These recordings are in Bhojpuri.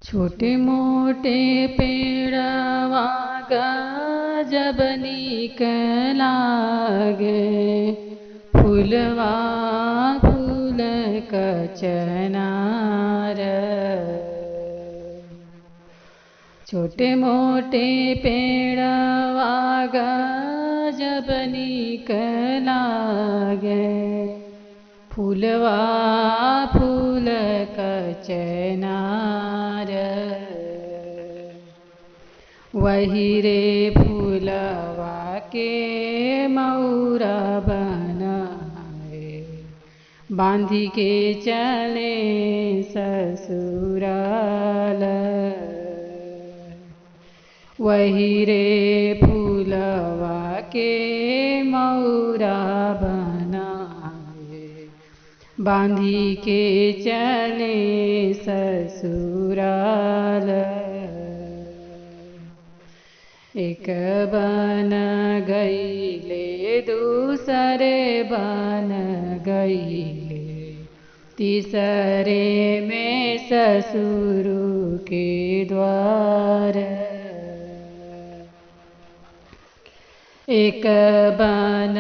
छोटे मोटे पेड़वा गजब नीक लागे, फूलवा फूल कचनार। छोटे मोटे पेड़वा गजब नीक लागे, फूलवा फूल कचनार। वही रे फूलवा के मौरा बनाए, बांधी के चले ससुराल। वही रे फूलवा के मौरा बनाए, बांधी के चले ससुराल। एक बन गईले दूसरे बन गईले, तीसरे में ससुर के द्वार। एक बन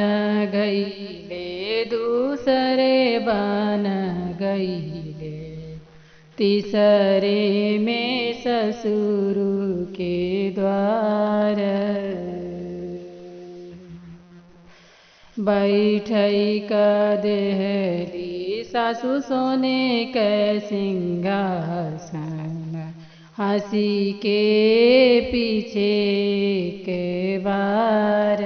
गईले दूसरे बन गईले, तीसरे में ससुर के द्वार। बैठई का देहली सासु सोने के सिंहासन, हंसी के पीछे के बार।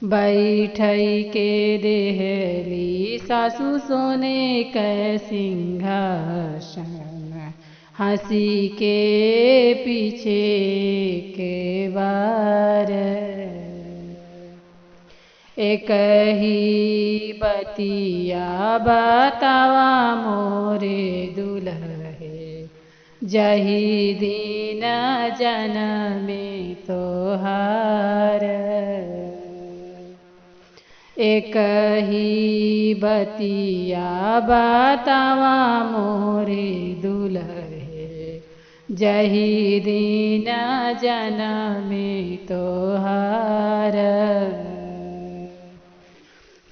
बैठई के देहली सासु सोने के सिंहासन, हंसी के पीछे के बार। एक ही बतिया बतावा मोरे दुल्हे, जही दिन जन्मे तोहार। एक ही बतिया बतावा मोरे दुल्हे, जही दिन जन्मे तोहार।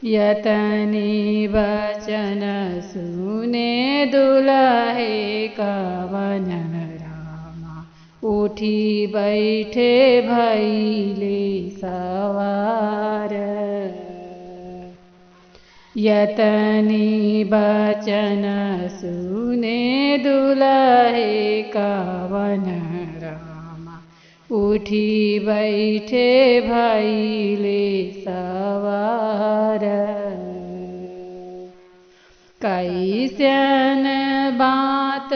यतनी वचन सुने दुल्हे कवन रामा, उठी बैठे भैले सवार। यतनी वचन सुने दुल्हे कवन रामा, उठी बैठे भैले सवार। कैसन बात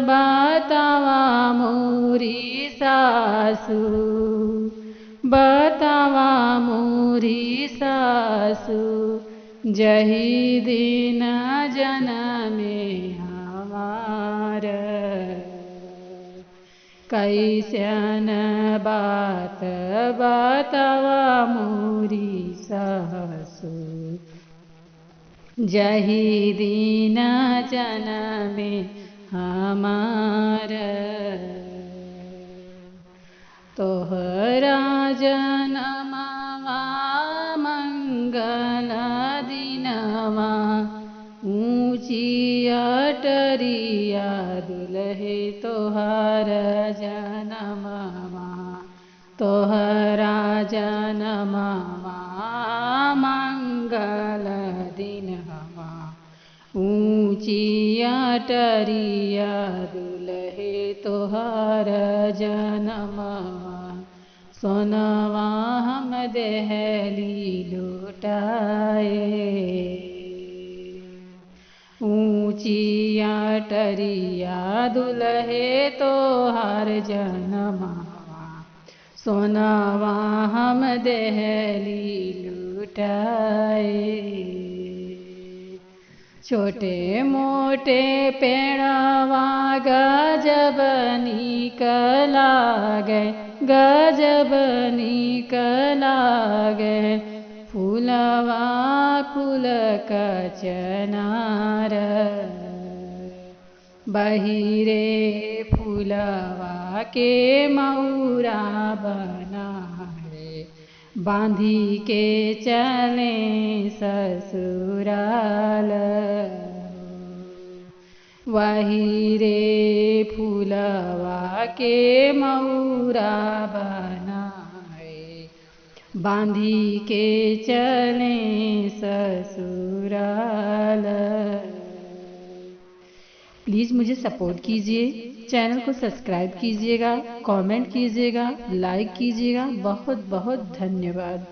बतावा मोरी सासु, बतावा मोरी सासु, जही दिन जन्मे हमार। कैसन बात बतावा मोरी सासु, जही दिन जन्मे हमार। तोहरा जनमवा मंगल दिनवा, ऊँची अटरिया दुल्हे तोहर जनमवा। तोहरा जनमवा मंगल दिनवा, ऊँची अटरिया दुल्हे तोहर जनमवा। सोनवा हम देहली लुटाए, ऊँची अटरिया दुल्हे तोहर जनमवा। सोनवा हम देहली लुटाए। छोटे मोटे पेड़वा गजब नीक लागे, गजब नीक लागे, फूलवा फूल कचनार। बहिरे फूलवा के मऊरा बनाए बांधी के चले ससुराल। वही रे फूलवा के मऊरा बनाए बांधी के चले ससुराल। प्लीज़ मुझे सपोर्ट कीजिए, चैनल को सब्सक्राइब कीजिएगा, कमेंट कीजिएगा, लाइक कीजिएगा। बहुत बहुत धन्यवाद।